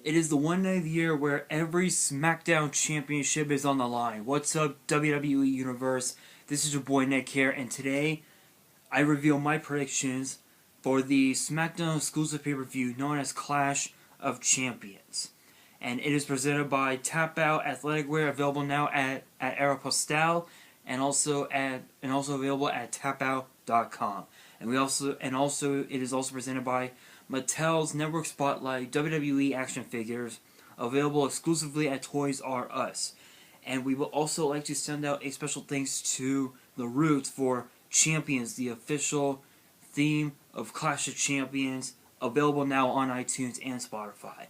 It is the one night of the year where every Smackdown championship is on the line. What's up, WWE Universe? This is your boy Nick here, and today I reveal my predictions for the Smackdown exclusive pay-per-view known as Clash of Champions. And it is presented by Tap Out Athletic Wear, available now at Aeropostale, and also available at tapout.com. And it is also presented by Mattel's Network Spotlight WWE action figures, available exclusively at Toys R Us. And we will also like to send out a special thanks to The Roots for Champions, the official theme of Clash of Champions, available now on iTunes and Spotify.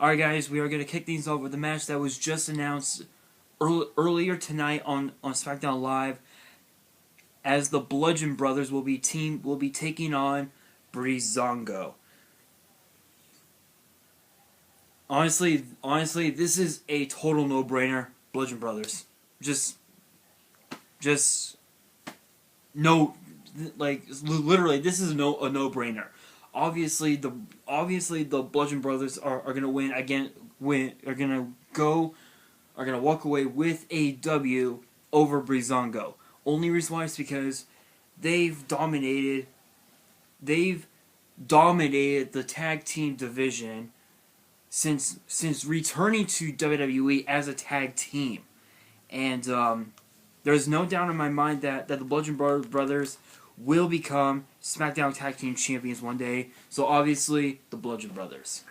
Alright guys, we are going to kick things off with the match that was just announced earlier tonight on Smackdown Live, as the Bludgeon Brothers will be taking on Breezango. Honestly, this is a total no-brainer. Bludgeon Brothers, no, like literally, this is a no-brainer. Obviously, the Bludgeon Brothers are gonna win again. Are gonna walk away with a W over Breezango. Only reason why is because they've dominated the tag team division since returning to WWE as a tag team, and there's no doubt in my mind that the Bludgeon Brothers will become SmackDown Tag Team Champions one day. So obviously, the Bludgeon Brothers.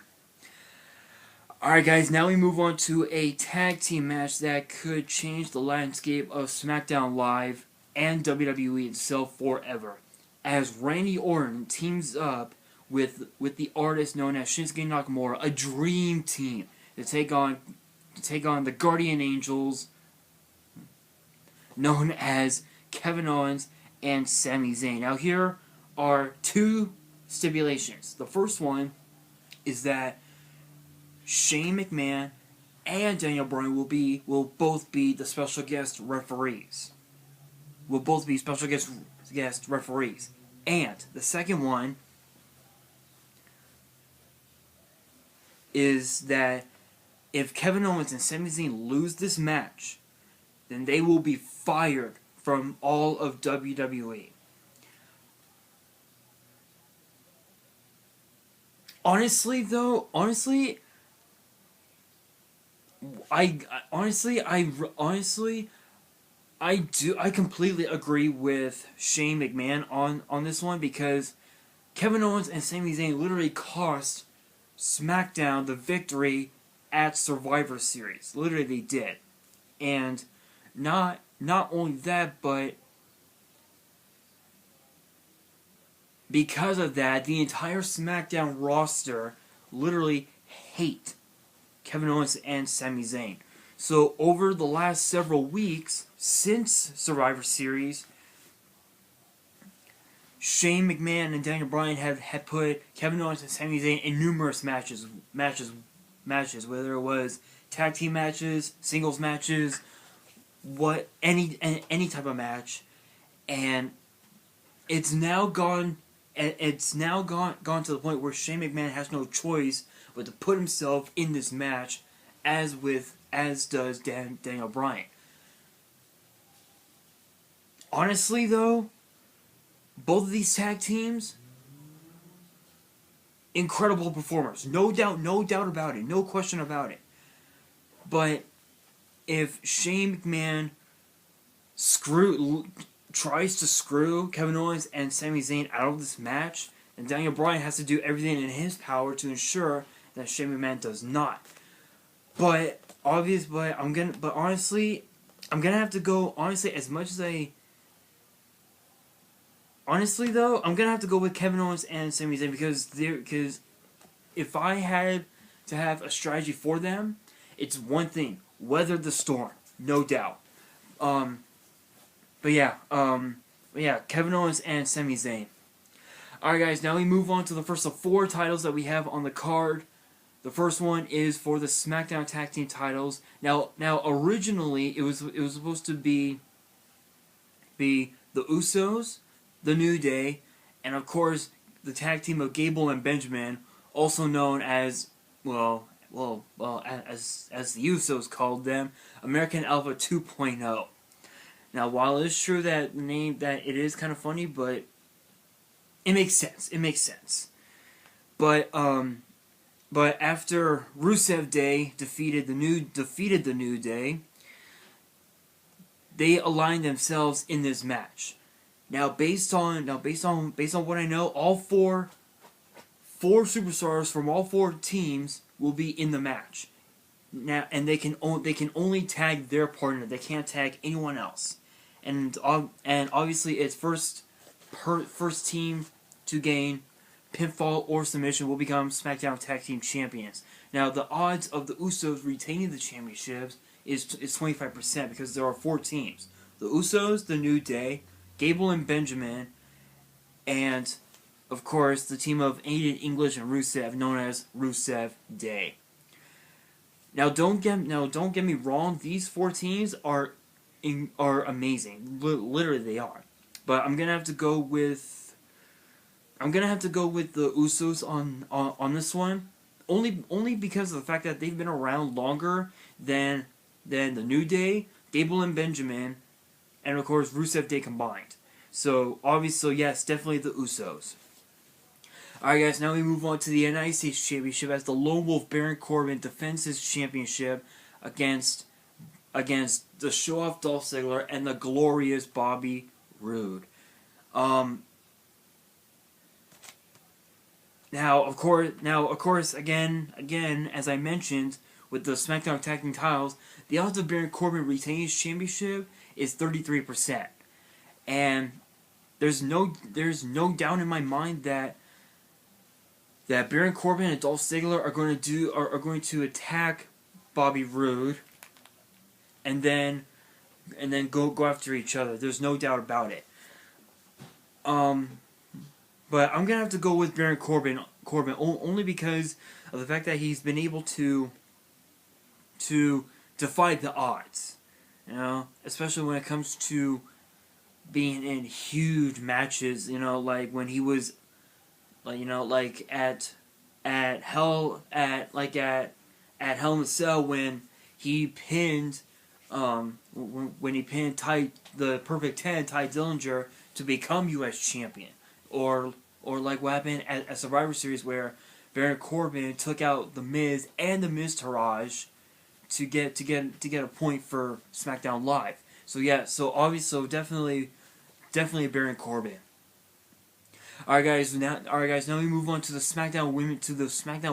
Alright guys, now we move on to a tag team match that could change the landscape of SmackDown Live and WWE itself forever, as Randy Orton teams up with the artist known as Shinsuke Nakamura, a dream team to take on the Guardian Angels known as Kevin Owens and Sami Zayn. Now here are two stipulations. The first one is that Shane McMahon and Daniel Bryan will both be the special guest referees. Will both be special guest referees. And the second one is that if Kevin Owens and Sami Zayn lose this match, then they will be fired from all of WWE. Honestly, I completely agree with Shane McMahon on this one, because Kevin Owens and Sami Zayn literally cost SmackDown the victory at Survivor Series. Literally, they did. And not only that, but because of that, the entire SmackDown roster literally hate Kevin Owens and Sami Zayn. So over the last several weeks since Survivor Series, Shane McMahon and Daniel Bryan had put Kevin Owens and Sami Zayn in numerous matches, whether it was tag team matches, singles matches, any type of match, and it's now gone to the point where Shane McMahon has no choice but to put himself in this match, as does Daniel Bryan. Honestly, though, both of these tag teams, incredible performers. No doubt about it. No question about it. But if Shane McMahon tries to screw Kevin Owens and Sami Zayn out of this match, then Daniel Bryan has to do everything in his power to ensure that Shane McMahon does not. But honestly, I'm gonna have to go. Honestly, though, I'm gonna have to go with Kevin Owens and Sami Zayn, because if I had to have a strategy for them, it's one thing: weather the storm, no doubt. But yeah, Kevin Owens and Sami Zayn. Alright guys, now we move on to the first of 4 titles that we have on the card. The first one is for the SmackDown Tag Team titles. Now originally it was supposed to be the Usos, the New Day, and of course the tag team of Gable and Benjamin, also known as, well, as the Usos called them, American Alpha 2.0. Now, while it is true that it is kind of funny, but it makes sense. It makes sense. But after Rusev Day defeated the New Day, they aligned themselves in this match. Now, based on what I know, all four superstars from all four teams will be in the match. Now, and they can only tag their partner. They can't tag anyone else. And obviously, it's first team to gain pinfall or submission will become SmackDown Tag Team Champions. Now, the odds of the Usos retaining the championships is 25% because there are four teams: the Usos, the New Day, Gable and Benjamin, and of course the team of Aiden English and Rusev, known as Rusev Day. Now, don't get me wrong; these four teams are amazing. Literally, they are. But I'm gonna have to go with the Usos on this one, only because of the fact that they've been around longer than the New Day, Gable and Benjamin, and of course Rusev Day combined. So obviously, yes, definitely the Usos. Alright guys, now we move on to the United States Championship as the Lone Wolf Baron Corbin defends his championship against the show-off Dolph Ziggler and the glorious Bobby Roode. Now of course, again, as I mentioned, with the SmackDown Tag Team titles, the odds of Baron Corbin retaining his championship is 33%, and there's no doubt in my mind that Baron Corbin and Dolph Ziggler are going to attack Bobby Roode, and then go after each other. There's no doubt about it. But I'm gonna have to go with Baron Corbin only because of the fact that he's been able to defy the odds, especially when it comes to being in huge matches, like when he was, at Hell in a Cell when he pinned the Perfect 10, Ty Dillinger, to become U.S. champion, or like what happened at Survivor Series where Baron Corbin took out the Miz and the Miztourage to get a point for SmackDown Live. So definitely Baron Corbin. Alright guys, now we move on to the SmackDown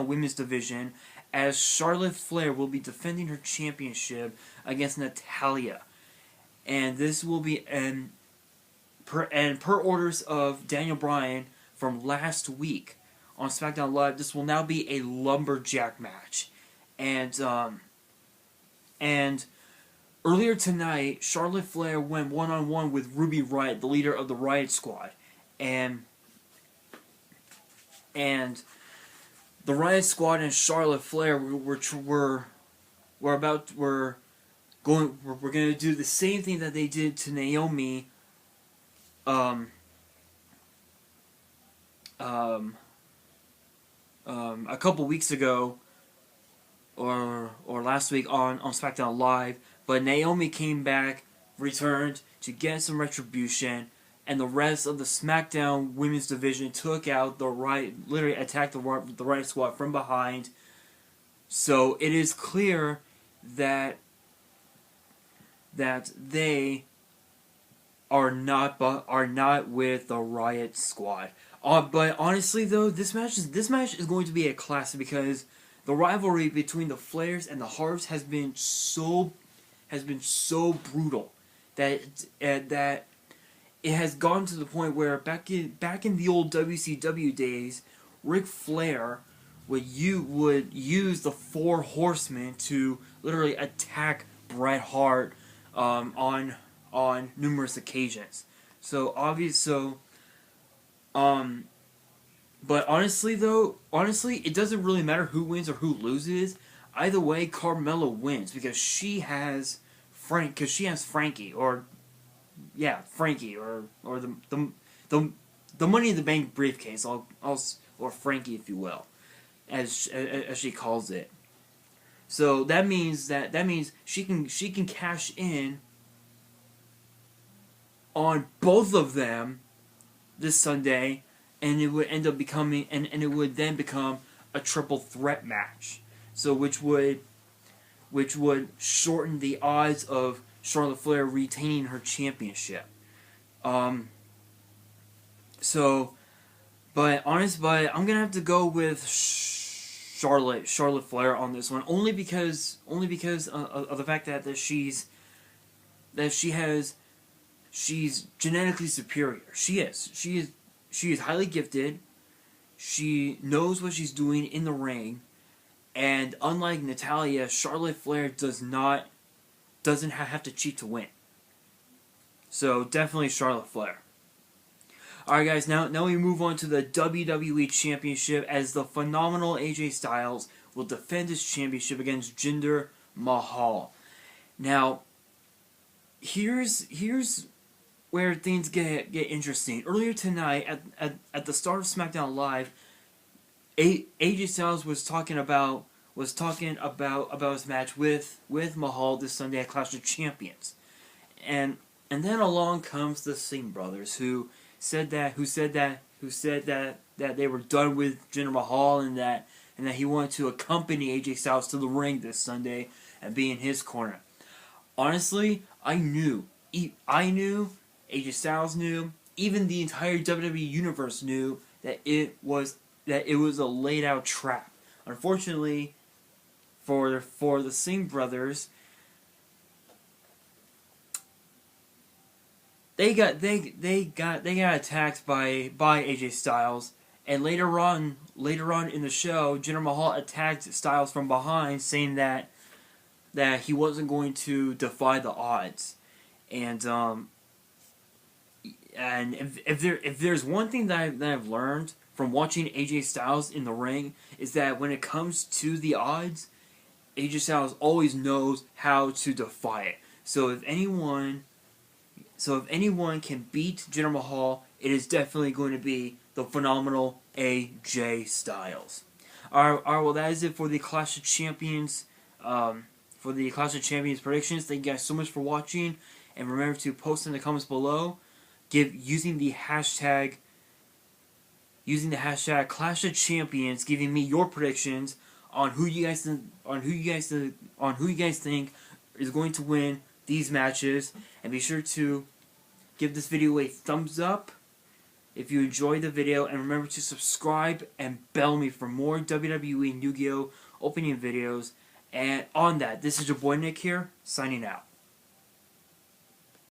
Women's division, as Charlotte Flair will be defending her championship against Natalya. And this will be per orders of Daniel Bryan from last week on SmackDown Live, this will now be a lumberjack match. And earlier tonight, Charlotte Flair went one-on-one with Ruby Riott, the leader of the Riott Squad. And the Riott Squad and Charlotte Flair we're going to do the same thing that they did to Naomi a couple weeks ago or last week on SmackDown Live, but Naomi came back, returned to get some retribution, and the rest of the SmackDown Women's division took out literally attacked the Riott Squad from behind. So it is clear that they are not with the Riott Squad. But honestly, though, this match is going to be a classic because the rivalry between the Flairs and the Harps has been so brutal that it has gone to the point where back in the old WCW days, Ric Flair would use the Four Horsemen to literally attack Bret Hart on numerous occasions. But honestly, it doesn't really matter who wins or who loses. Either way, Carmella wins because she has Frankie, or the Money in the Bank briefcase, or Frankie, if you will, as she calls it. So that means she can cash in on both of them this Sunday, and it would end up becoming and it would then become a triple threat match. So which would shorten the odds of Charlotte Flair retaining her championship. But I'm gonna have to go with Charlotte Flair on this one, only because of the fact that she's genetically superior. She is highly gifted. She knows what she's doing in the ring, and unlike Natalya, Charlotte Flair doesn't have to cheat to win. So definitely Charlotte Flair. Alright guys, now we move on to the WWE Championship, as the phenomenal AJ Styles will defend his championship against Jinder Mahal. Now, here's where things get interesting. Earlier tonight, at the start of Smackdown Live, AJ Styles was talking about his match with Mahal this Sunday at Clash of Champions, and then along comes the Singh brothers, who said that they were done with Jinder Mahal, and that he wanted to accompany AJ Styles to the ring this Sunday and be in his corner. Honestly, I knew, AJ Styles knew, even the entire WWE universe knew that it was a laid out trap. Unfortunately, for the Singh brothers, they got attacked by AJ Styles, and later on in the show, Jinder Mahal attacked Styles from behind, saying that he wasn't going to defy the odds. And if there's one thing that I've learned from watching AJ Styles in the ring, is that when it comes to the odds, AJ Styles always knows how to defy it. So if anyone can beat Jinder Mahal, it is definitely going to be the phenomenal AJ Styles. Alright, well, that is it for the Clash of Champions. For the Clash of Champions predictions. Thank you guys so much for watching, and remember to post in the comments below, using the hashtag Clash of Champions, giving me your predictions on who you guys think is going to win these matches. And be sure to give this video a thumbs up if you enjoyed the video, and remember to subscribe and bell me for more WWE and YuGiOh opening videos. And on that, this is your boy Nick here, signing out.